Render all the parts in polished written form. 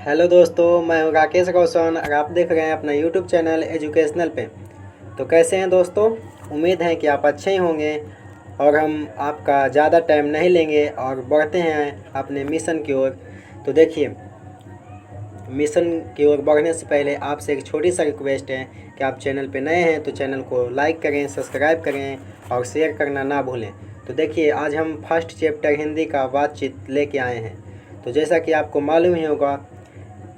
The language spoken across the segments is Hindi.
हेलो दोस्तों, मैं हूँ राकेश रोशन और आप देख रहे हैं अपना यूट्यूब चैनल एजुकेशनल पे। तो कैसे हैं दोस्तों? उम्मीद है कि आप अच्छे ही होंगे और हम आपका ज़्यादा टाइम नहीं लेंगे और बढ़ते हैं अपने मिशन की ओर। तो देखिए, मिशन की ओर बढ़ने से पहले आपसे एक छोटी सा रिक्वेस्ट है कि आप चैनल पे नए हैं तो चैनल को लाइक करें, सब्सक्राइब करें और शेयर करना ना भूलें। तो देखिए, आज हम फर्स्ट चैप्टर हिंदी का बातचीत लेके आए हैं। तो जैसा कि आपको मालूम ही होगा,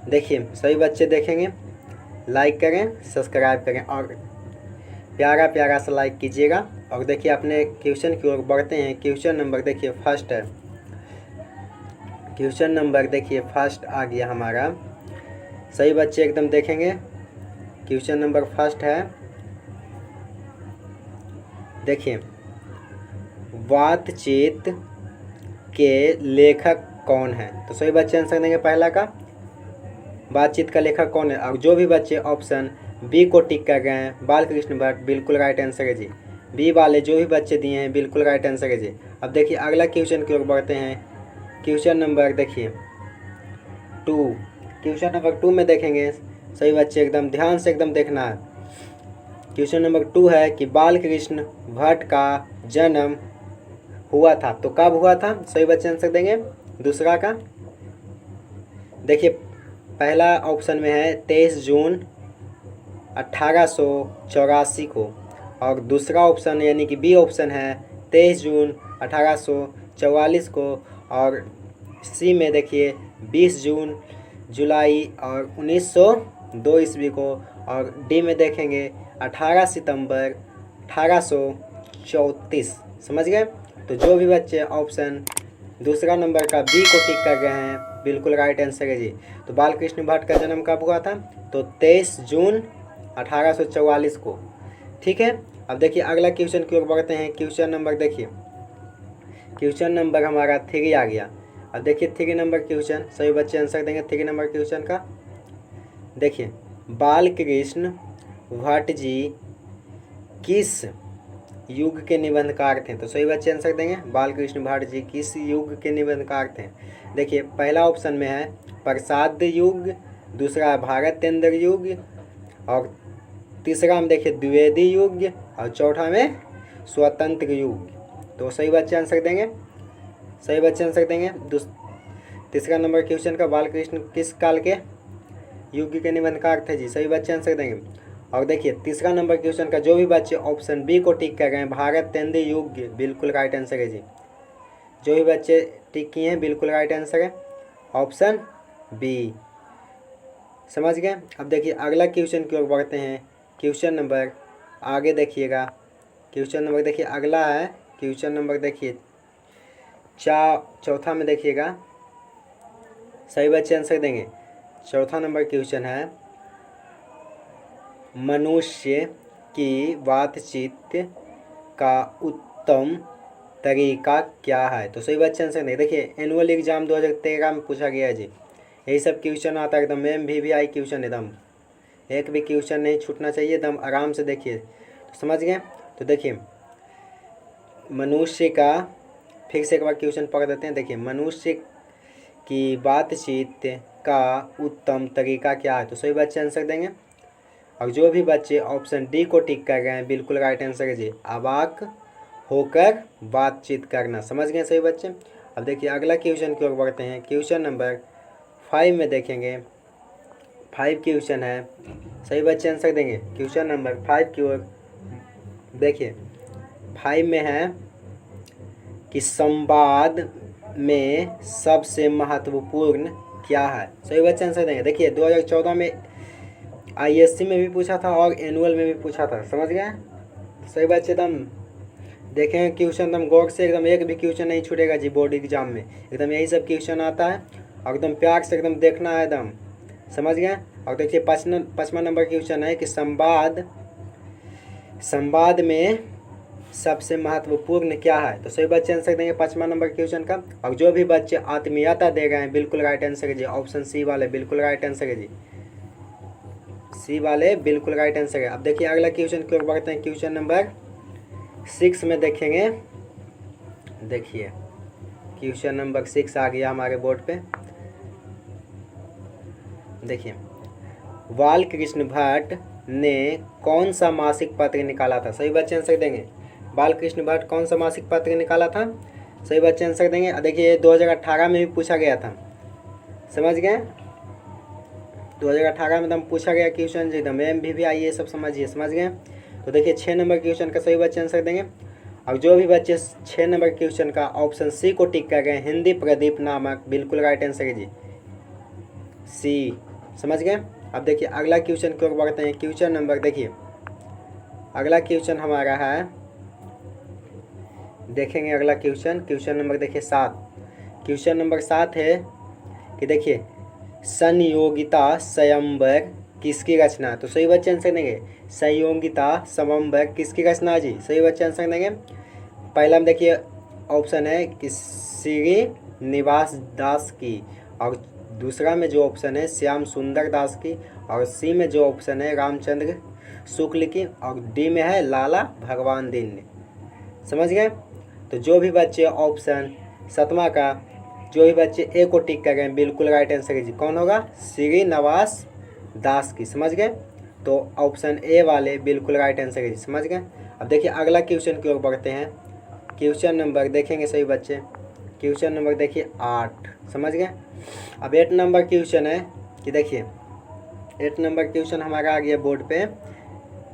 देखिए सभी बच्चे देखेंगे, लाइक करें, सब्सक्राइब करें और प्यारा प्यारा सा लाइक कीजिएगा। और देखिए अपने क्वेश्चन की ओर बढ़ते हैं। क्वेश्चन नंबर देखिए फर्स्ट है। क्वेश्चन नंबर देखिए फर्स्ट आ गया हमारा। सही बच्चे एकदम देखेंगे। क्वेश्चन नंबर फर्स्ट है, देखिए बातचीत के लेखक कौन है? तो सही बच्चे आंसर देंगे पहला का, बातचीत का लेखक कौन है। और जो भी बच्चे ऑप्शन बी को टिक कर गए हैं, बालकृष्ण भट्ट, बिल्कुल राइट आंसर है जी। बी वाले जो भी बच्चे दिए हैं बिल्कुल राइट आंसर है जी। अब देखिए अगला क्वेश्चन की ओर बढ़ते हैं। क्वेश्चन नंबर देखिए 2। क्वेश्चन नंबर 2 में देखेंगे, सही बच्चे एकदम ध्यान से एकदम देखना है। क्वेश्चन नंबर 2 है कि बालकृष्ण भट्ट का जन्म हुआ था, तो कब हुआ था? सही बच्चे आंसर देंगे दूसरा का। देखिए पहला ऑप्शन में है 23 जून 1884 को, और दूसरा ऑप्शन यानी कि बी ऑप्शन है 23 जून 1844 को, और सी में देखिए 20 जून जुलाई और 1902 ईस्वी को, और डी में देखेंगे 18 सितंबर 1834। समझ गए? तो जो भी बच्चे ऑप्शन दूसरा नंबर का बी को टिक कर गए हैं बिल्कुल राइट आंसर है जी। तो बालकृष्ण भट्ट का जन्म कब हुआ था? तो 23 जून 1844 को। ठीक है। अब देखिए अगला क्वेश्चन की ओर बढ़ते हैं। क्वेश्चन नंबर देखिए, क्वेश्चन नंबर हमारा 3 आ गया। अब देखिए 3 नंबर क्वेश्चन, सभी बच्चे आंसर देंगे 3 नंबर क्वेश्चन का। देखिए बालकृष्ण भट्ट जी किस युग के निबंधकार थे? तो सही बच्चे आंसर देंगे बालकृष्ण भट्ट जी किस युग के निबंधकार थे। देखिए पहला ऑप्शन में है प्रसाद युग, दूसरा है भारतेंद्र युग, और तीसरा में देखिए द्विवेदी युग, और चौथा में स्वतंत्र युग। तो सही बच्चे आंसर देंगे, सही बच्चे आंसर देंगे तीसरा नंबर क्वेश्चन का, बालकृष्ण किस काल के युग के निबंधकार थे जी। सही बच्चे आंसर देंगे। और देखिए तीसरा नंबर क्वेश्चन का जो भी बच्चे ऑप्शन बी को टिक कर गए हैं भारतेंद्र युग, बिल्कुल राइट आंसर है जी। जो भी बच्चे टिक किए हैं बिल्कुल राइट आंसर है ऑप्शन बी। समझ गए? अब देखिए अगला क्वेश्चन की ओर बढ़ते हैं। क्वेश्चन नंबर आगे देखिएगा। क्वेश्चन नंबर देखिए अगला है। क्वेश्चन नंबर देखिए चौथा में देखिएगा, सही बच्चे आंसर देंगे। चौथा नंबर क्वेश्चन है मनुष्य की बातचीत का उत्तम तरीका क्या है? तो सही बच्चे आंसर देंगे। देखिए एनुअल एग्जाम 2013 में पूछा गया है जी। यही सब क्वेश्चन आता है एकदम मैम भी आई क्वेश्चन, एकदम एक भी क्वेश्चन नहीं छूटना चाहिए, एकदम आराम से देखिए। तो समझ गए? तो देखिए मनुष्य का, फिर से एक बार क्वेश्चन पढ़ देते हैं। देखिए मनुष्य की बातचीत का उत्तम तरीका क्या है? तो सही बच्चे आंसर देंगे। और जो भी बच्चे ऑप्शन डी को टिक कर गए हैं बिल्कुल राइट आंसर है जी, अवाक होकर बातचीत करना। समझ गए सही बच्चे? अब देखिए अगला क्वेश्चन की ओर बढ़ते हैं। क्वेश्चन नंबर 5 में देखेंगे। 5 क्वेश्चन है, सही बच्चे आंसर देंगे क्वेश्चन नंबर 5 की ओर। देखिए 5 में है कि संवाद में सबसे महत्वपूर्ण क्या है? सही बच्चे आंसर देंगे। देखिए 2014 में आईएससी में भी पूछा था और एनुअल में भी पूछा था। समझ गए? सही बच्चे एकदम देखें क्वेश्चन एकदम गौर से, एकदम एक भी क्वेश्चन नहीं छूटेगा जी बोर्ड एग्जाम में। एकदम यही सब क्वेश्चन आता है और एकदम प्यार से एकदम देखना है एकदम। समझ गए? और देखिए 5वां नंबर क्वेश्चन है कि संवाद में सबसे महत्वपूर्ण क्या है? तो सही बच्चे आंसर देंगे 5वां नंबर क्वेश्चन का। और जो भी बच्चे आत्मीयता दे गए हैं बिल्कुल राइट आंसर है जी, ऑप्शन सी वाले बिल्कुल राइट आंसर है जी, सी वाले बिल्कुल राइट आंसर है। अब देखिए अगला क्वेश्चन की ओर बढ़ते हैं। क्वेश्चन नंबर 6 में देखेंगे। देखिए क्वेश्चन नंबर 6 आ गया हमारे बोर्ड पे। देखिए, बाल कृष्ण भट्ट ने कौन सा मासिक पत्र निकाला था? सही बच्चे आंसर देंगे। बाल कृष्ण भट्ट कौन सा मासिक पत्र निकाला था? सही बच्चे आंसर देंगे। देखिए 2018 में भी पूछा गया था, समझ गए? 2018 में एकदम पूछा गया क्वेश्चन जी, एकदम MVV ये सब समझिए, समझ गए? तो देखिए 6 नंबर क्वेश्चन का सही बच्चे आंसर देंगे। और जो भी बच्चे 6 नंबर क्वेश्चन का ऑप्शन सी को टिक कर गए, हिंदी प्रदीप नामक, बिल्कुल राइट आंसर है जी, सी, समझ गए? अब देखिए अगला क्वेश्चन की ओर बढ़ते हैं। क्वेश्चन नंबर देखिए, अगला क्वेश्चन हमारा है, देखेंगे अगला क्वेश्चन नंबर देखिए 7। क्वेश्चन नंबर 7 है कि देखिए संयोगिता स्वयंवर किसकी रचना है? तो सही बच्चे आंसर देंगे, संयोगिता स्वयंवर किसकी रचना है जी? सही बच्चे आंसर देंगे। पहला में देखिए ऑप्शन है कि श्रीनिवास दास की, और दूसरा में जो ऑप्शन है श्याम सुंदर दास की, और सी में जो ऑप्शन है रामचंद्र शुक्ल की, और डी में है लाला भगवान दीन ने। समझ गए? तो जो भी बच्चे ऑप्शन 7वां का जो भी बच्चे ए को टिक कर गए बिल्कुल राइट आंसर है जी, कौन होगा? श्रीनिवास दास की। समझ गए? तो ऑप्शन ए वाले बिल्कुल राइट आंसर है जी, समझ गए? अब देखिए अगला क्वेश्चन की ओर बढ़ते हैं। क्वेश्चन नंबर देखेंगे सही बच्चे, क्वेश्चन नंबर देखिए 8, समझ गए? अब 8 नंबर क्वेश्चन है कि देखिए 8 नंबर क्वेश्चन हमारा आ गया बोर्ड पे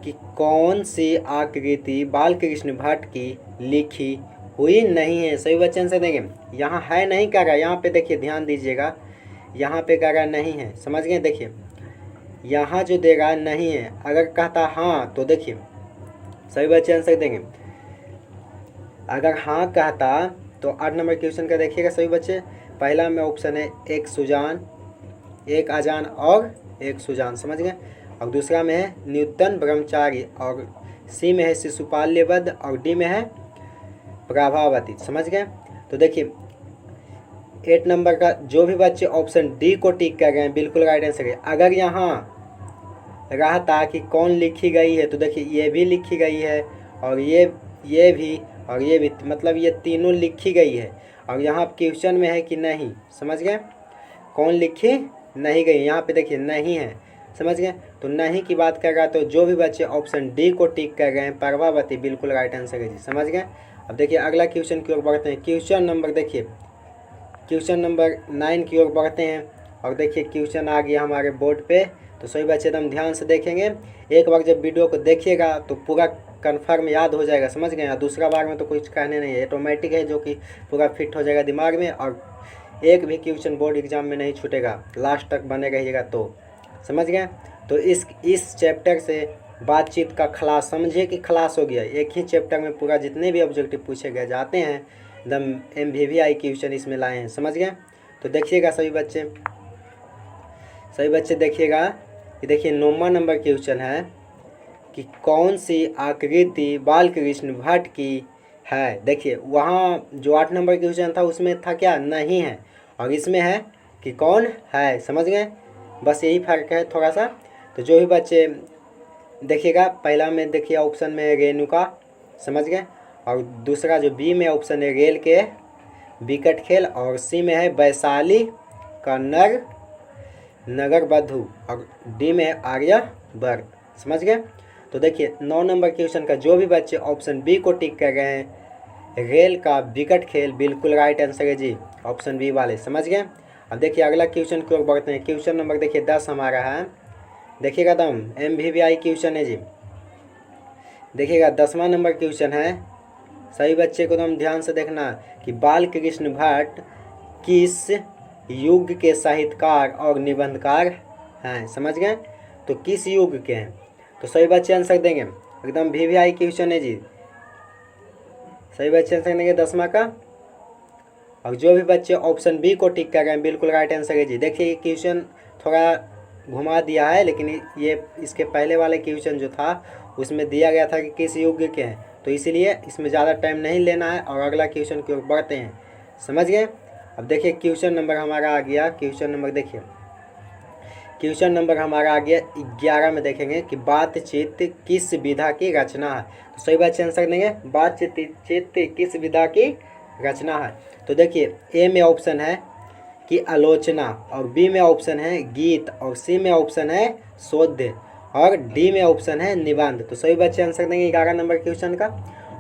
कि कौन सी आकृति बाल कृष्ण भट्ट की लिखी हुई नहीं है? सही बच्चे आंसर देंगे। यहाँ है नहीं कह रहा, यहाँ पे देखिए ध्यान दीजिएगा, यहाँ पे कह रहा नहीं है, समझ गए? देखिए यहाँ जो देगा नहीं है, अगर कहता हाँ तो देखिए सही बच्चे आंसर देंगे। अगर हाँ कहता तो 8 नंबर क्वेश्चन का देखिएगा सही बच्चे। पहला में ऑप्शन है एक सुजान, एक अजान और एक सुजान, समझ गए? और दूसरा में है न्यूटन ब्रह्मचारी, और सी में है शिशुपाल्यवध, और डी में है प्रभावती, समझ गए? तो देखिए 8 नंबर का जो भी बच्चे ऑप्शन डी को टिक कर गए बिल्कुल राइट आंसर है। अगर यहाँ रहता कि कौन लिखी गई है तो देखिए ये भी लिखी गई है, और ये भी, और ये भी, मतलब ये तीनों लिखी गई है। और यहाँ क्वेश्चन में है कि नहीं, समझ गए? कौन लिखी नहीं गई, यहाँ पे देखिए नहीं है, समझ गए? तो नहीं की बात कर रहा, तो जो भी बच्चे ऑप्शन डी को टिक कर गए प्रभावती बिल्कुल राइट आंसर है जी, समझ गए? अब देखिए अगला क्वेश्चन की ओर बढ़ते हैं। क्वेश्चन नंबर देखिए, क्वेश्चन नंबर 9 की ओर बढ़ते हैं। और देखिए क्वेश्चन आ गया हमारे बोर्ड पे, तो सभी बच्चे एकदम ध्यान से देखेंगे। एक बार जब वीडियो को देखिएगा तो पूरा कन्फर्म याद हो जाएगा, समझ गए? दूसरा बार में तो कुछ कहने नहीं है, ऑटोमेटिक है जो कि पूरा फिट हो जाएगा दिमाग में, और एक भी क्वेश्चन बोर्ड एग्जाम में नहीं छूटेगा, लास्ट तक बने रहिएगा, तो समझ गए? तो इस चैप्टर से बातचीत का खलास, समझिए कि खलास हो गया। एक ही चैप्टर में पूरा जितने भी ऑब्जेक्टिव पूछे गए जाते हैं एकदम MVV क्वेश्चन इसमें लाए हैं, समझ गए? तो देखिएगा सभी बच्चे, सभी बच्चे देखिएगा कि देखिए 9वां नंबर क्वेश्चन है कि कौन सी आकृति बाल कृष्ण भट्ट की है? देखिए वहाँ जो 8 नंबर क्वेश्चन था उसमें था क्या? नहीं है, और इसमें है कि कौन है, समझ गए? बस यही फर्क है थोड़ा सा। तो जो भी बच्चे देखिएगा, पहला में देखिए ऑप्शन में है रेणुका, समझ गए? और दूसरा जो बी में ऑप्शन है रेल के विकट खेल, और सी में है वैशाली का नगर बधू, और डी में है आर्यवर्त, समझ गए? तो देखिए 9 नंबर क्वेश्चन का जो भी बच्चे ऑप्शन बी को टिक कर गए हैं रेल का विकट खेल बिल्कुल राइट आंसर है जी, ऑप्शन बी वाले, समझ गए? अब देखिए अगला क्वेश्चन की ओर बढ़ते हैं। क्वेश्चन नंबर देखिए 10 हमारा है, देखिएगा एकदम MVV क्वेश्चन है जी। देखिएगा 10वां नंबर क्वेश्चन है, सभी बच्चे को एकदम ध्यान से देखना कि बाल कृष्ण भट्ट किस युग के साहित्यकार और निबंधकार हैं, समझ गए? तो किस युग के हैं? तो सभी बच्चे आंसर देंगे, एकदम VVI क्वेश्चन है जी, सभी बच्चे आंसर देंगे 10वां का। और जो भी बच्चे ऑप्शन बी को टिक कर गए बिल्कुल राइट आंसर है जी। देखिए क्वेश्चन थोड़ा घुमा दिया है, लेकिन ये इसके पहले वाले क्वेश्चन जो था उसमें दिया गया था कि किस युग के हैं, तो इसीलिए इसमें ज़्यादा टाइम नहीं लेना है, और अगला क्वेश्चन की ओर बढ़ते हैं, समझ गए? अब देखिए क्वेश्चन नंबर हमारा आ गया, क्वेश्चन नंबर देखिए, क्वेश्चन नंबर हमारा आ गया 11 में देखेंगे कि बातचीत किस विधा की रचना है? तो सही बच्चे आंसर देंगे बातचीत किस विधा की रचना है। तो देखिए ए में ऑप्शन है की आलोचना, और बी में ऑप्शन है गीत, और सी में ऑप्शन है शोध, और डी में ऑप्शन है निबंध। तो सभी बच्चे आंसर देंगे 11 नंबर क्वेश्चन का।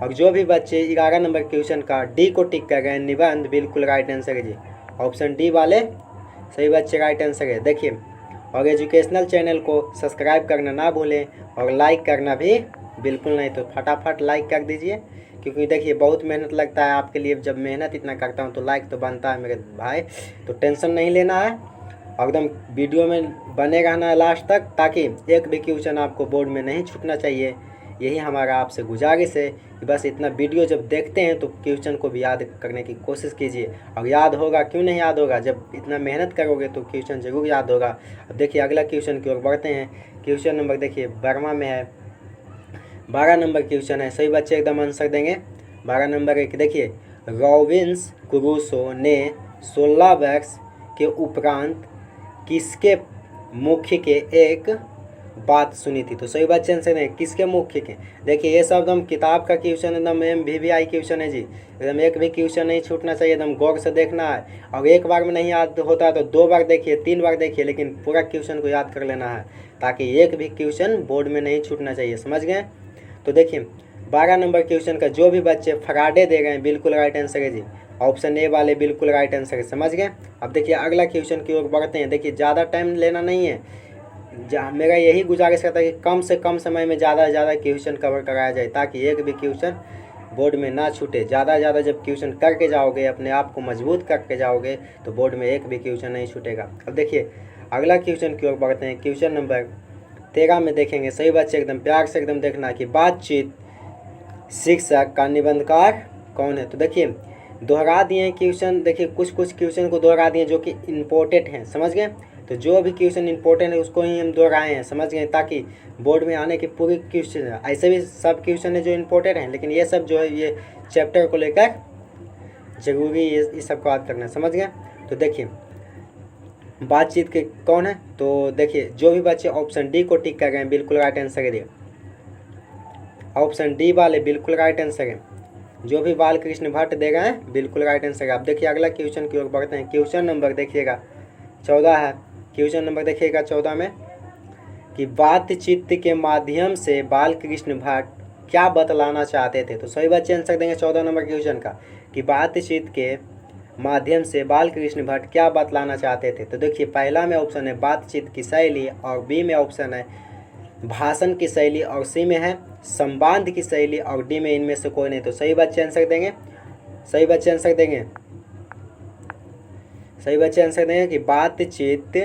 और जो भी बच्चे 11 नंबर क्वेश्चन का डी को टिक कर गए निबंध, बिल्कुल राइट आंसर है जी, ऑप्शन डी वाले सभी बच्चे राइट आंसर है। देखिए, और एजुकेशनल चैनल को सब्सक्राइब करना ना भूलें और लाइक करना भी बिल्कुल नहीं, तो फटाफट लाइक कर दीजिए, क्योंकि देखिए बहुत मेहनत लगता है आपके लिए। जब मेहनत इतना करता हूँ तो लाइक तो बनता है मेरे भाई। तो टेंशन नहीं लेना है, एकदम वीडियो में बने रहना है लास्ट तक, ताकि एक भी क्वेश्चन आपको बोर्ड में नहीं छूटना चाहिए। यही हमारा आपसे गुजारिश है कि बस इतना वीडियो जब देखते हैं तो क्वेश्चन को भी याद करने की कोशिश कीजिए। और याद होगा, क्यों नहीं याद होगा, जब इतना मेहनत करोगे तो क्वेश्चन जरूर याद होगा। अब देखिए अगला क्वेश्चन की ओर बढ़ते हैं। क्वेश्चन नंबर देखिए 12वां में है, 12 नंबर क्वेश्चन है, सही बच्चे एकदम आंसर देंगे। 12 नंबर एक देखिए, रॉबिन्स क्रूसो ने 16 वर्ष के उपरांत किसके मुख्य के एक बात सुनी थी। तो सही बच्चे आंसर देंगे किसके मुख्य के। देखिए ये सब एकदम किताब का क्वेश्चन, एकदम MVVI क्वेश्चन है जी, एकदम एक भी क्वेश्चन नहीं छूटना चाहिए, एकदम गौर से देखना है। और एक बार में नहीं याद होता है तो 2 बार देखिए, 3 बार देखिए, लेकिन पूरा क्वेश्चन को याद कर लेना है, ताकि एक भी क्वेश्चन बोर्ड में नहीं छूटना चाहिए, समझ गए। तो देखिए 12 नंबर क्वेश्चन का जो भी बच्चे फराडे दे गए बिल्कुल राइट आंसर है जी, ऑप्शन ए वाले बिल्कुल राइट आंसर है, समझ गए। अब देखिए अगला क्वेश्चन की ओर बढ़ते हैं। देखिए ज़्यादा टाइम लेना नहीं है, मेरा यही गुजारिश करता है कि कम से कम समय में ज़्यादा से ज़्यादा क्वेश्चन कवर कराया जाए, ताकि एक भी क्वेश्चन बोर्ड में ना छूटे। ज़्यादा से ज़्यादा जब क्वेश्चन करके जाओगे, अपने आप को मजबूत करके जाओगे, तो बोर्ड में एक भी क्वेश्चन नहीं छूटेगा। अब देखिए अगला क्वेश्चन की ओर बढ़ते हैं। क्वेश्चन नंबर 13 में देखेंगे, सही बच्चे एकदम प्यार से एकदम देखना कि बातचीत शिक्षक का निबंधकार कौन है। तो देखिए दोहरा दिए हैं क्वेश्चन, देखिए कुछ क्वेश्चन को दोहरा दिए जो कि इम्पोर्टेंट हैं, समझ गए। तो जो भी क्वेश्चन इंपॉर्टेंट है उसको ही हम दोहराए हैं, समझ गए, ताकि बोर्ड में आने के पूरे क्वेश्चन, ऐसे भी सब क्वेश्चन है जो इम्पोर्टेंट हैं, लेकिन ये सब जो है ये चैप्टर को लेकर जरूरी इस सब को याद करना, समझ गए। तो देखिए बातचीत के कौन है, तो देखिए जो भी बच्चे ऑप्शन डी को टिक कर गए बिल्कुल राइट आंसर है, ऑप्शन डी वाले बिल्कुल राइट आंसर है। जो भी बालकृष्ण भट्ट दे गए हैं बिल्कुल राइट आंसर है। अब देखिए अगला क्वेश्चन की ओर बढ़ते हैं। क्वेश्चन नंबर देखिएगा 14 है। क्वेश्चन नंबर देखिएगा 14 में कि बातचीत के माध्यम से बालकृष्ण भट्ट क्या बतलाना चाहते थे। तो सही बच्चे आंसर देंगे 14 नंबर क्वेश्चन का कि बातचीत के माध्यम से बालकृष्ण भट्ट क्या बतलाना चाहते थे। तो देखिए पहला में ऑप्शन है बातचीत की शैली, और बी में ऑप्शन है भाषण की शैली, और सी में है संवाद की शैली, और डी में इनमें से कोई नहीं। तो सही बच्चे आंसर देंगे, सही बच्चे आंसर देंगे, सही बच्चे आंसर देंगे कि बातचीत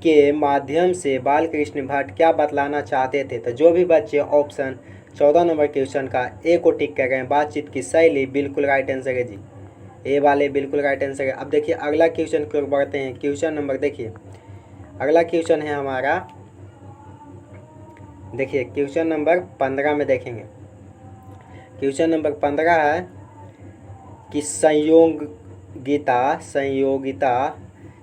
के माध्यम से बालकृष्ण भट्ट क्या बतलाना चाहते थे। तो जो भी बच्चे ऑप्शन 14 नंबर क्वेश्चन का ए को टिक कर गए, बातचीत की शैली, बिल्कुल राइट आंसर है जी, ए वाले बिल्कुल राइट आंसर है। अब देखिए अगला क्वेश्चन की ओर बढ़ते हैं। क्वेश्चन नंबर देखिए अगला क्वेश्चन है हमारा, देखिए क्वेश्चन नंबर 15 में देखेंगे। क्वेश्चन नंबर 15 है कि संयोगिता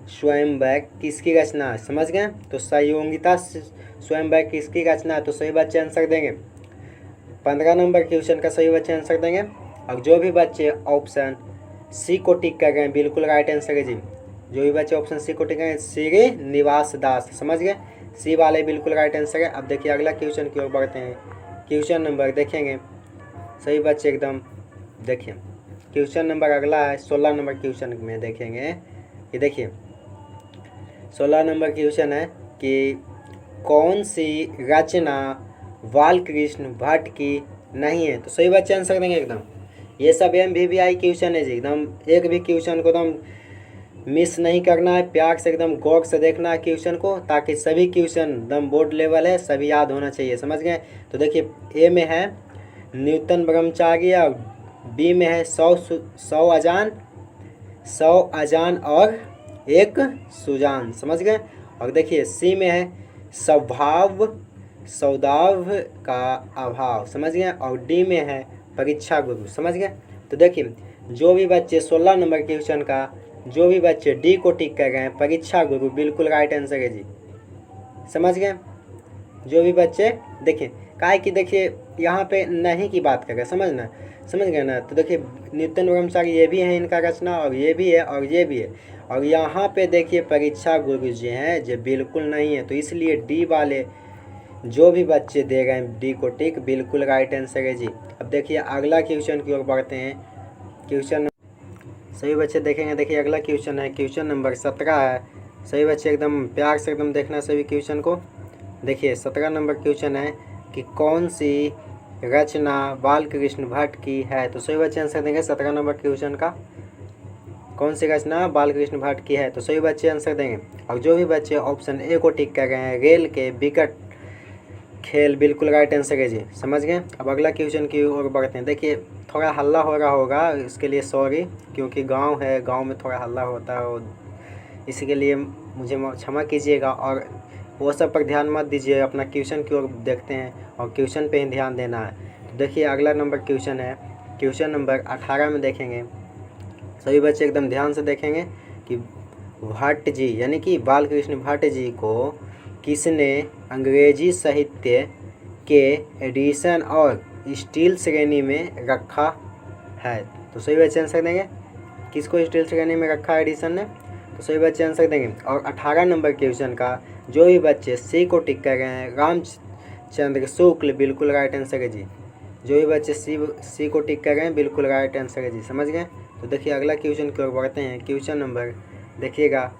स्वयंवर किसकी रचना है, समझ गए। तो संयोगिता स्वयंवर किसकी रचना है। तो सही बच्चे आंसर देंगे 15 नंबर क्वेश्चन का सही बच्चे आंसर देंगे। और जो भी बच्चे ऑप्शन सी को टिक कर गए बिल्कुल राइट आंसर है जी, जो भी बच्चे ऑप्शन सी को टिक कर गए श्रीनिवास दास, समझ गए, सी वाले बिल्कुल राइट आंसर है। अब देखिए अगला क्वेश्चन की ओर बढ़ते हैं। क्वेश्चन नंबर देखेंगे, सही बच्चे एकदम देखिए क्वेश्चन नंबर अगला है 16 नंबर क्वेश्चन में देखेंगे। ये देखिए 16 नंबर क्वेश्चन है कि कौन सी रचना बालकृष्ण भट्ट की नहीं है। तो सही बच्चे आंसर देंगे एकदम, ये सब MVVI क्वेश्चन है जी, एकदम एक भी क्वेश्चन को एकदम मिस नहीं करना है, प्यार से एकदम गौर से देखना है क्वेश्चन को, ताकि सभी क्वेश्चन एकदम बोर्ड लेवल है, सभी याद होना चाहिए, समझ गए। तो देखिए ए में है न्यूटन ब्रह्मचार्य, और बी में है 100 अजान और एक सुजान, समझ गए। और देखिए सी में है सौदाव का अभाव, समझ गए। और डी में है परीक्षा गुरु, समझ गए। तो देखिए जो भी बच्चे 16 नंबर क्वेश्चन का जो भी बच्चे डी को टिक कर गए परीक्षा गुरु, बिल्कुल राइट आंसर है जी, समझ गए। जो भी बच्चे देखिए काहे कि देखिए यहाँ पे नहीं की बात करें, समझ गए ना। तो देखिए नित्य ब्रह्मचारी ये भी है इनका रचना, और ये भी है और ये भी है। और यहाँ पे देखिए परीक्षा गुरु जी हैं जो बिल्कुल नहीं है। तो इसलिए डी वाले जो भी बच्चे दे गए हैं डी को टिक, बिल्कुल राइट आंसर है जी। अब देखिए अगला क्वेश्चन की ओर बढ़ते हैं। क्वेश्चन सभी बच्चे देखेंगे। देखिए अगला क्वेश्चन है, क्वेश्चन नंबर 17 है। सभी बच्चे एकदम प्यार से एकदम देखना सभी क्वेश्चन को। देखिए 17 नंबर क्वेश्चन है कि कौन सी रचना बालकृष्ण भट्ट की है। तो सभी बच्चे आंसर देंगे 17 नंबर क्वेश्चन का, कौन सी रचना बालकृष्ण भट्ट की है। तो सभी बच्चे आंसर देंगे। और जो भी बच्चे ऑप्शन ए को टिक कर गए हैं, रेल के विकट खेल, बिल्कुल राइट आंसर है जी। समझ गए। अब अगला क्वेश्चन की ओर बढ़ते हैं। देखिए थोड़ा हल्ला हो रहा होगा, इसके लिए सॉरी, क्योंकि गांव है, गांव में थोड़ा हल्ला होता है, और इसी के लिए मुझे क्षमा कीजिएगा। और वो सब पर ध्यान मत दीजिए, अपना क्वेश्चन की ओर देखते हैं और क्वेश्चन पे ही ध्यान देना है। तो देखिए अगला नंबर क्वेश्चन है, क्वेश्चन नंबर 18 में देखेंगे। सभी बच्चे एकदम ध्यान से देखेंगे कि भट्ट जी यानी कि बालकृष्ण भट्ट जी को किसने अंग्रेजी साहित्य के एडिशन और स्टील श्रेणी में रखा है। तो सभी बच्चे आंसर देंगे, किसको स्टील श्रेणी में रखा है एडिशन ने। तो सभी बच्चे आंसर देंगे। और 18 नंबर क्वेश्चन का जो भी बच्चे सी को टिक कर गए हैं, रामचंद्र शुक्ल, बिल्कुल राइट आंसर है जी। जो भी बच्चे सी को टिक कर गए हैं, बिल्कुल राइट आंसर है जी। समझ गए। तो देखिए अगला क्वेश्चन की ओर बढ़ते हैं। क्वेश्चन नंबर देखिएगा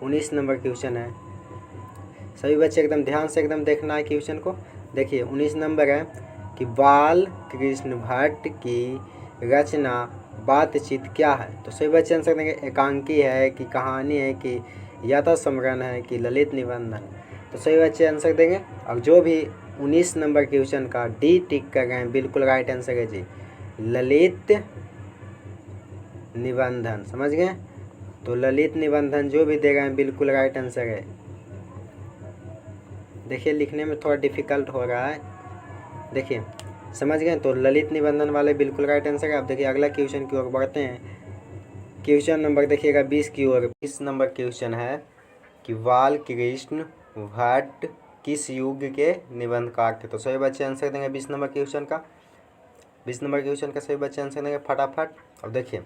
19 नंबर क्वेश्चन है। सभी बच्चे एकदम ध्यान से एकदम देखना है क्वेश्चन को। देखिए 19 नंबर है कि बालकृष्ण भट्ट की रचना बातचीत क्या है। तो सभी बच्चे आंसर देंगे, एकांकी है कि कहानी है कि यथा स्मरण है कि ललित निबंधन। तो सभी बच्चे आंसर देंगे। और जो भी 19 नंबर क्वेश्चन का डी टिक कर गए हैं, बिल्कुल राइट आंसर है जी, ललित निबंधन। समझ गए। तो ललित निबंधन जो भी दे गए हैं, बिल्कुल राइट आंसर है। देखिए लिखने में थोड़ा डिफ़िकल्ट हो रहा है, देखिए समझ गए। तो ललित निबंधन वाले बिल्कुल राइट आंसर है। अब देखिए अगला क्वेश्चन की ओर बढ़ते हैं। क्वेश्चन नंबर देखिएगा 20 की ओर। 20 नंबर क्वेश्चन है कि बालकृष्ण भट्ट किस युग के निबंधकार थे। तो सभी बच्चे आंसर देंगे 20 नंबर क्वेश्चन का। 20 नंबर क्वेश्चन का सभी बच्चे आंसर देंगे फटाफट। अब देखिए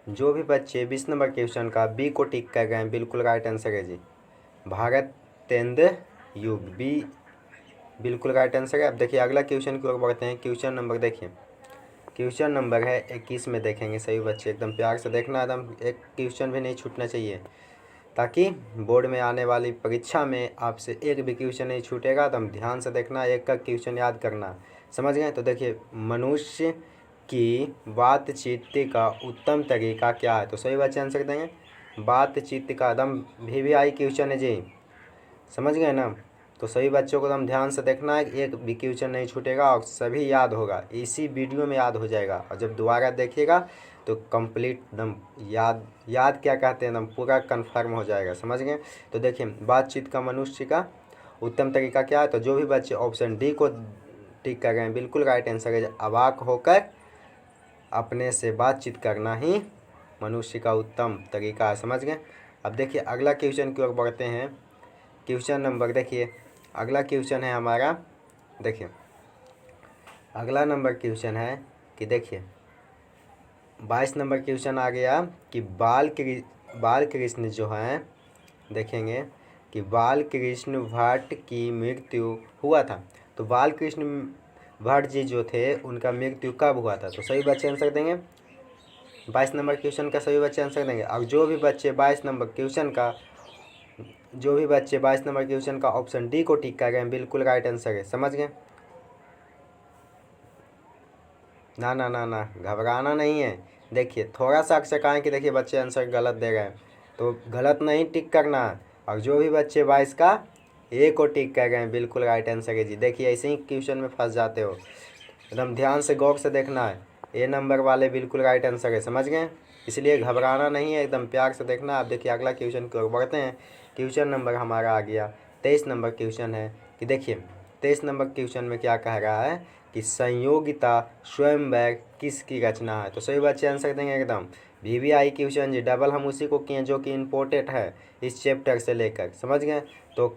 जो भी बच्चे 20 नंबर क्वेश्चन का बी को टिक कर गए हैं, बिल्कुल राइट आंसर है जी, भारतेंद्र युग, बी बिल्कुल राइट आंसर है। अब देखिए अगला क्वेश्चन की ओर बढ़ते हैं। क्वेश्चन नंबर देखिए, क्वेश्चन नंबर है 21 में देखेंगे। सभी बच्चे एकदम प्यार से देखना, एकदम एक क्वेश्चन भी नहीं छूटना चाहिए, ताकि बोर्ड में आने वाली परीक्षा में आपसे एक भी क्वेश्चन नहीं छूटेगा। तो हम ध्यान से देखना, एक का क्वेश्चन याद करना। समझ गए। तो देखिए मनुष्य की बातचीत का उत्तम तरीका क्या है। तो सभी बच्चे आंसर देंगे, बातचीत का एकदम VVI क्वेश्चन है जी। समझ गए ना। तो सभी बच्चों को एकदम ध्यान से देखना है, एक भी क्वेश्चन नहीं छूटेगा और सभी याद होगा, इसी वीडियो में याद हो जाएगा। और जब दोबारा देखिएगा तो कंप्लीट एकदम याद क्या कहते हैं, एकदम पूरा कंफर्म हो जाएगा। समझ गए। तो देखिए बातचीत का मनुष्य का उत्तम तरीका क्या है। तो जो भी बच्चे ऑप्शन डी को टिक कर गए हैं, बिल्कुल राइट आंसर है। अवाक होकर अपने से बातचीत करना ही मनुष्य का उत्तम तरीका है। समझ गए। अब देखिए अगला क्वेश्चन की ओर बढ़ते हैं। क्वेश्चन नंबर देखिए, अगला क्वेश्चन है हमारा, देखिए अगला नंबर क्वेश्चन है कि देखिए 22 नंबर क्वेश्चन आ गया कि बालकृष्ण जो हैं, देखेंगे कि बालकृष्ण भट्ट की मृत्यु हुआ था। तो बालकृष्ण भट्ट जी जो थे उनका मृत्यु कब हुआ था। तो सभी बच्चे आंसर देंगे 22 नंबर क्वेश्चन का, सभी बच्चे आंसर देंगे। और जो भी बच्चे 22 नंबर क्वेश्चन का ऑप्शन डी को टिक कर गए, बिल्कुल राइट आंसर है। समझ गए ना ना ना ना, घबराना नहीं है। देखिए थोड़ा सा अक्सर कि देखिए बच्चे आंसर गलत दे गए, तो गलत नहीं टिक करना। और जो भी बच्चे 22 का ए को टिक कर गए, बिल्कुल राइट आंसर है जी। देखिए ऐसे ही क्वेश्चन में फंस जाते हो, एकदम ध्यान से गौर से देखना है। ए नंबर वाले बिल्कुल राइट आंसर है। समझ गए। इसलिए घबराना नहीं है, एकदम प्यार से देखना। आप देखिए अगला क्वेश्चन की ओर बढ़ते हैं। क्वेश्चन नंबर हमारा आ गया 23 नंबर क्वेश्चन है कि देखिए 23 नंबर क्वेश्चन में क्या कह रहा है कि संयोगिता स्वयंवर किसकी रचना है। तो सभी बच्चे आंसर देंगे एकदम VVI क्वेश्चन जी, डबल हम उसी को किए जो कि इम्पोर्टेंट है इस चैप्टर से लेकर। समझ गए। तो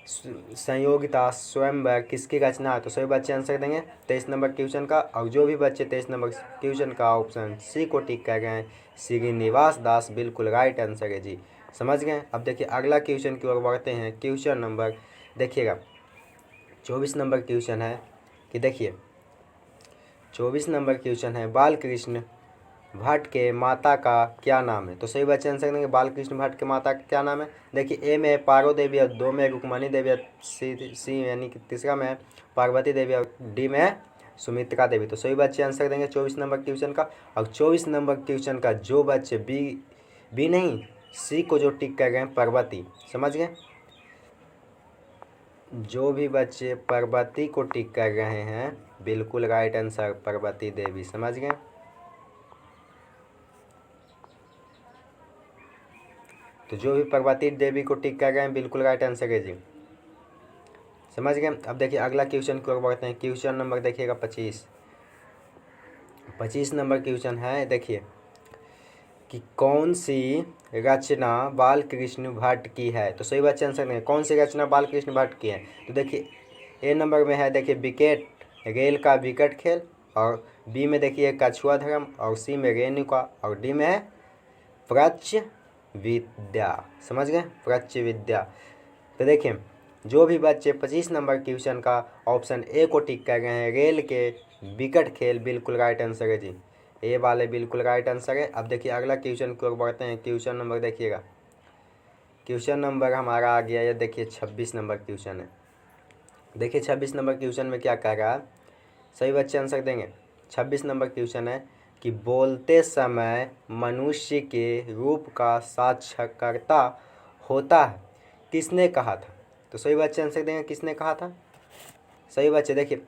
संयोगिता स्वयंवर किसकी रचना है? तो सभी बच्चे आंसर देंगे 23 नंबर क्वेश्चन का। और जो भी बच्चे 23 नंबर क्वेश्चन का ऑप्शन सी को टिक कर गए हैं, श्रीनिवास दास बिल्कुल राइट आंसर है जी। समझ गए। अब देखिए अगला क्वेश्चन की ओर बढ़ते हैं। क्वेश्चन नंबर देखिएगा 24 नंबर क्वेश्चन है कि देखिए 24 नंबर क्वेश्चन है, बालकृष्ण भट्ट के माता का क्या नाम है? तो सही बच्चे आंसर देंगे बालकृष्ण भट्ट के माता का क्या नाम है। देखिए ए में है पार्वती देवी और 2 में है रुक्मणी देवी और सी यानी कि तीसरा में है पार्वती देवी और डी में है सुमित्रा देवी। तो सही बच्चे आंसर देंगे 24 नंबर क्वेश्चन का। और 24 नंबर क्वेश्चन का जो बच्चे बी नहीं सी को जो टिक कर गए हैं पार्वती, समझ गए। जो भी बच्चे पार्वती को टिक कर रहे हैं बिल्कुल राइट आंसर पार्वती देवी, समझ गए। तो जो भी पार्वती देवी को टिक कर गए हैं बिल्कुल राइट आंसर है जी, समझ गए। अब देखिए अगला क्वेश्चन की ओर बढ़ते हैं। क्वेश्चन नंबर देखिएगा 25 नंबर क्वेश्चन है। देखिए कि कौन सी रचना बालकृष्ण भट्ट की है? तो सही बच्चे आंसर देंगे कौन सी रचना बालकृष्ण भट्ट की है। तो देखिए ए नंबर में है देखिए विकेट रेल का विकट खेल, और बी में देखिए कछुआ धर्म, और सी में रेणुका, और डी में है प्रच्य विद्या, समझ गए प्रच्य विद्या। तो देखिए जो भी बच्चे 25 नंबर क्वेश्चन का ऑप्शन ए को टिक कर गए हैं रेल के विकट खेल, बिल्कुल राइट आंसर है जी, ए वाले बिल्कुल राइट आंसर है। अब देखिए अगला क्वेश्चन की ओर बढ़ते हैं। क्वेश्चन नंबर देखिएगा, क्वेश्चन नंबर हमारा आ गया ये देखिए 26 नंबर क्वेश्चन है। देखिए 26 नंबर क्वेश्चन में क्या कह रहा है, सही बच्चे आंसर देंगे। 26 नंबर क्वेश्चन है कि बोलते समय मनुष्य के रूप का साक्षात्कारता होता है, किसने कहा था? तो सही बच्चे आंसर देंगे किसने कहा था। सही बच्चे देखिए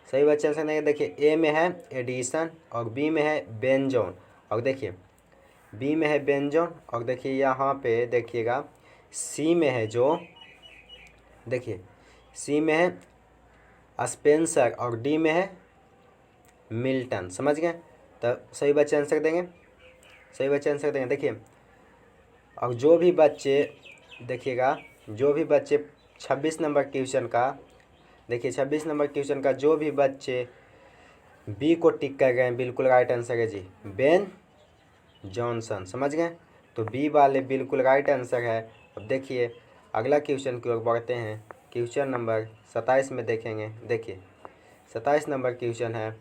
सही बच्चे आंसर देंगे। देखिए ए में है एडिसन और बी में है बेंजोन, और देखिए बी में है बेंजोन, और देखिए यहाँ पे देखिएगा सी में है जो देखिए सी में है स्पेंसर और डी में है मिल्टन, समझ गए। तो सही बच्चे आंसर देंगे सही बच्चे आंसर देंगे। देखिए और जो भी बच्चे देखिएगा जो भी बच्चे 26 नंबर क्वेश्चन का देखिए 26 नंबर क्वेश्चन का जो भी बच्चे बी को टिक कर गए हैं बिल्कुल राइट आंसर है जी, बेन जॉनसन, समझ गए। तो बी वाले बिल्कुल राइट आंसर है। अब देखिए अगला क्वेश्चन की ओर बढ़ते हैं। क्वेश्चन नंबर 27 में देखेंगे। देखिए 27 नंबर क्वेश्चन है।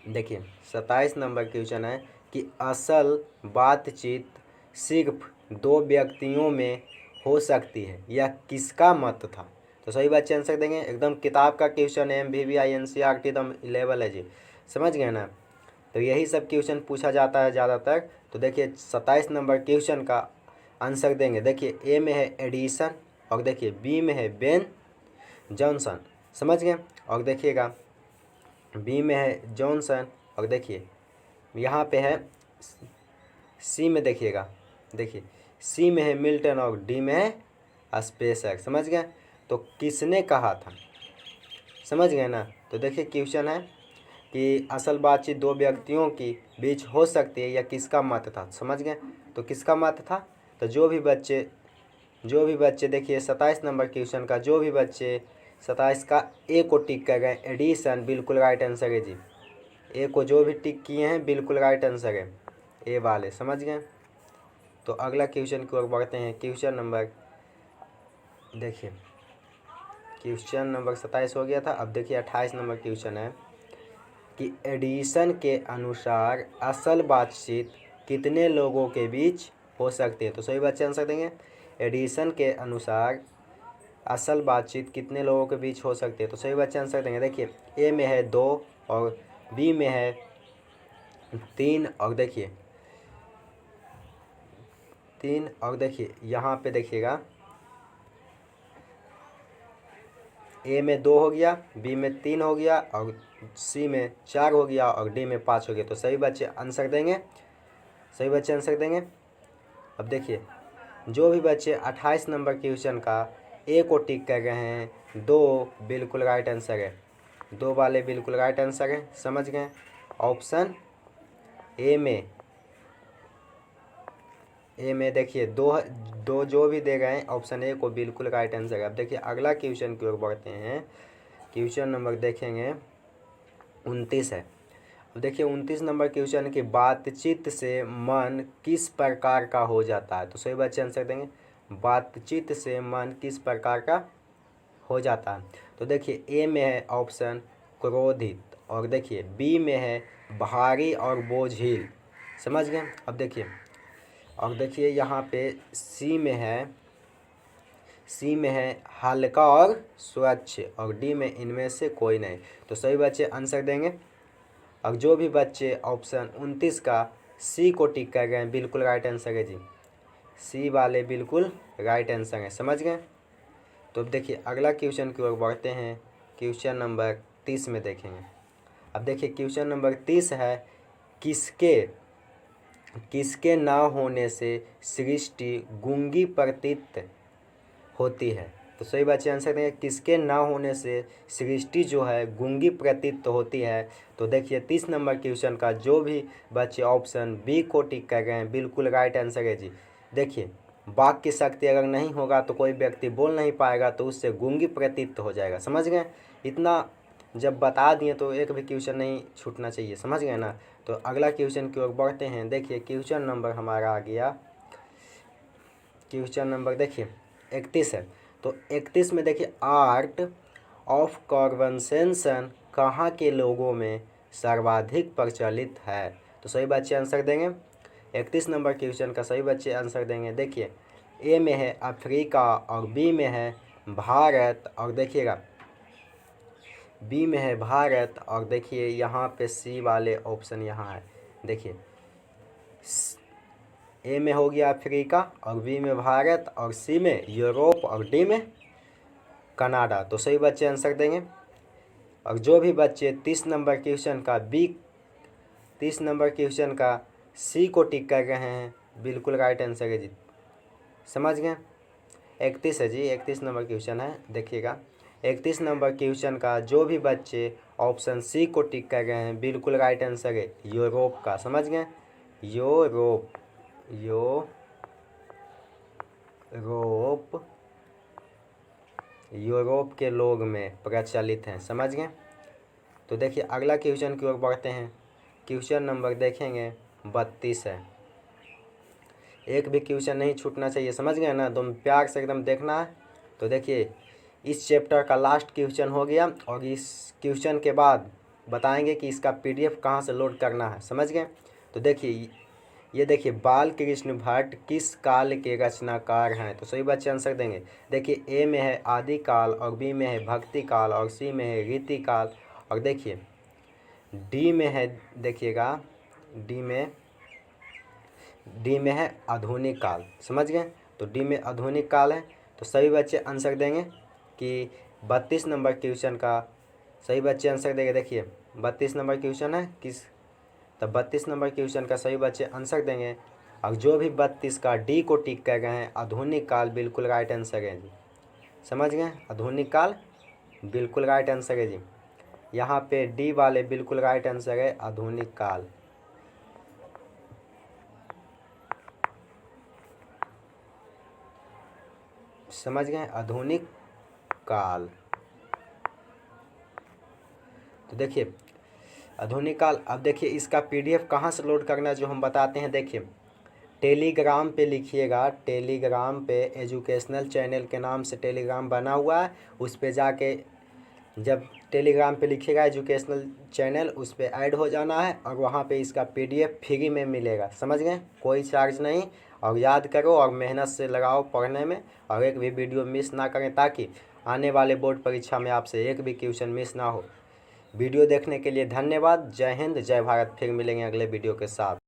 देखिए 27 नंबर क्वेश्चन है कि असल बातचीत सिर्फ 2 व्यक्तियों में हो सकती है, यह किसका मत था? तो सही बच्चे आंसर देंगे। एकदम किताब का क्वेश्चन है, MVVI NCERT एकदम लेवल है जी, समझ गए ना। तो यही सब क्वेश्चन पूछा जाता है ज़्यादातर। तो देखिए 27 नंबर क्वेश्चन का आंसर देंगे। देखिए ए में है एडिसन, और देखिए बी में है बेन जॉनसन, समझ गए। और देखिएगा बी में है जॉनसन, और देखिए यहाँ पे है सी में देखिएगा देखिए सी में है मिल्टन और डी में है स्पेसर, समझ गए। तो किसने कहा था, समझ गए ना। तो देखिए क्वेश्चन है कि असल बातचीत 2 व्यक्तियों के बीच हो सकती है, या किसका मत था, समझ गए। तो किसका मत था? तो जो भी बच्चे देखिए 27 नंबर क्वेश्चन का जो भी बच्चे 27 का ए को टिक कर गए एडिसन, बिल्कुल राइट आंसर है जी। ए को जो भी टिक किए हैं बिल्कुल राइट आंसर है, ए वाले, समझ गए। तो अगला क्वेश्चन की ओर बढ़ते हैं। क्वेश्चन नंबर देखिए क्वेश्चन नंबर 27 हो गया था। अब देखिए 28 नंबर क्वेश्चन है कि एडिसन के अनुसार असल बातचीत कितने लोगों के बीच हो सकती है? तो सही बच्चे आंसर देंगे। एडिसन के अनुसार असल बातचीत कितने लोगों के बीच हो सकती है? तो सही बच्चे आंसर देंगे। देखिए ए में है 2 और बी में है 3, और देखिए 3, और देखिए यहाँ पे देखिएगा ए में 2 हो गया, बी में 3 हो गया, और सी में 4 हो गया, और डी में 5 हो गया। तो सही बच्चे आंसर देंगे अब देखिए जो भी बच्चे 28 नंबर क्वेश्चन का ए को टिक कर गए हैं 2 बिल्कुल राइट आंसर है, 2 वाले बिल्कुल राइट आंसर है, समझ गए। ऑप्शन ए में देखिए दो जो भी दे गए हैं ऑप्शन ए को बिल्कुल राइट आंसर है। अब देखिए अगला क्वेश्चन की ओर बढ़ते हैं। क्वेश्चन नंबर देखेंगे 29 है। अब देखिए 29 नंबर क्वेश्चन की बातचीत से मन किस प्रकार का हो जाता है। तो सही बच्चे आंसर देंगे बातचीत से मन किस प्रकार का हो जाता है। तो देखिए ए में है ऑप्शन क्रोधित, और देखिए बी में है भारी और बोझिल। समझ गए। अब देखिए यहाँ पे सी में है हल्का और स्वच्छ, और डी में इनमें से कोई नहीं। तो सही बच्चे आंसर देंगे। अब जो भी बच्चे ऑप्शन 29 का सी को टिक कर गए हैं बिल्कुल राइट आंसर है जी। सी वाले बिल्कुल राइट आंसर है। समझ गए। तो अब देखिए अगला क्वेश्चन की ओर बढ़ते हैं। क्वेश्चन नंबर 30 में देखेंगे। अब देखिए क्वेश्चन नंबर 30 है किसके न होने से सृष्टि गूंगी प्रतीत होती है। तो सही बच्चे आंसर देंगे किसके न होने से सृष्टि जो है गूंगी प्रतीत होती है। तो देखिए 30 नंबर क्वेश्चन का जो भी बच्चे ऑप्शन बी को टिक कर गए हैं बिल्कुल राइट आंसर है जी। देखिए वाक की शक्ति अगर नहीं होगा तो कोई व्यक्ति बोल नहीं पाएगा, तो उससे गूंगी प्रतीत हो जाएगा। समझ गए। इतना जब बता दिए तो एक भी क्वेश्चन नहीं छूटना चाहिए। समझ गए ना। तो अगला क्वेश्चन की ओर बढ़ते हैं। देखिए क्वेश्चन नंबर हमारा आ गया, क्वेश्चन नंबर देखिए 31 है। तो 31 में देखिए आर्ट ऑफ कन्वर्सेशन कहाँ के लोगों में सर्वाधिक प्रचलित है। तो सही बच्चे आंसर देंगे 31 नंबर क्वेश्चन का सही बच्चे आंसर देंगे। देखिए ए में है अफ्रीका, और बी में है भारत, और देखिएगा बी में है भारत, और देखिए यहाँ पे सी वाले ऑप्शन यहाँ है। देखिए ए में हो गया अफ्रीका, और बी में भारत, और सी में यूरोप, और डी में कनाडा। तो सही बच्चे आंसर देंगे। और जो भी बच्चे 30 नंबर क्वेश्चन का सी को टिक कर रहे हैं बिल्कुल राइट आंसर है जी। समझ गए। 31 है जी, 31 नंबर क्वेश्चन है। देखिएगा 31 नंबर क्वेश्चन का जो भी बच्चे ऑप्शन सी को टिक कर गए हैं बिल्कुल राइट आंसर है यूरोप का। समझ गए। यूरोप के लोग में प्रचलित हैं। समझ गए। तो देखिए अगला क्वेश्चन की ओर बढ़ते हैं। क्वेश्चन नंबर देखेंगे 32 है। एक भी क्वेश्चन नहीं छूटना चाहिए। समझ गए ना। तुम प्यार से एकदम देखना है। तो देखिए इस चैप्टर का लास्ट क्वेश्चन हो गया, और इस क्वेश्चन के बाद बताएंगे कि इसका PDF कहाँ से लोड करना है। समझ गए। तो देखिए ये देखिए बाल कृष्ण भट्ट किस काल के रचनाकार हैं। तो सही बच्चे आंसर देंगे। देखिए ए में है आदिकाल, और बी में है भक्ति काल, और सी में है रीतिकाल, और देखिए डी में है, देखिएगा डी में है आधुनिक काल। समझ गए। तो डी में आधुनिक काल है। तो सभी बच्चे आंसर देंगे कि 32 नंबर क्वेश्चन का सही बच्चे आंसर देंगे। देखिए 32 नंबर क्वेश्चन है तब 32 नंबर क्वेश्चन का सही बच्चे आंसर देंगे। और जो भी 32 का डी को टिक कर गए हैं आधुनिक काल बिल्कुल राइट आंसर है जी। समझ गए। आधुनिक काल बिल्कुल राइट आंसर है जी। यहाँ पे डी वाले बिल्कुल राइट आंसर है आधुनिक काल। समझ गए। आधुनिक काल। तो देखिए आधुनिक काल। अब देखिए इसका PDF कहाँ से लोड करना है जो हम बताते हैं। देखिए टेलीग्राम पे लिखिएगा, टेलीग्राम पे एजुकेशनल चैनल के नाम से टेलीग्राम बना हुआ है। उस पे जाके जब टेलीग्राम पे लिखिएगा एजुकेशनल चैनल, उस पे ऐड हो जाना है, और वहाँ पे इसका PDF फ्री में मिलेगा। समझ गए। कोई चार्ज नहीं। और याद करो और मेहनत से लगाओ पढ़ने में, और एक भी वीडियो मिस ना करें ताकि आने वाले बोर्ड परीक्षा में आपसे एक भी क्वेश्चन मिस ना हो। वीडियो देखने के लिए धन्यवाद। जय हिंद, जय भारत। फिर मिलेंगे अगले वीडियो के साथ।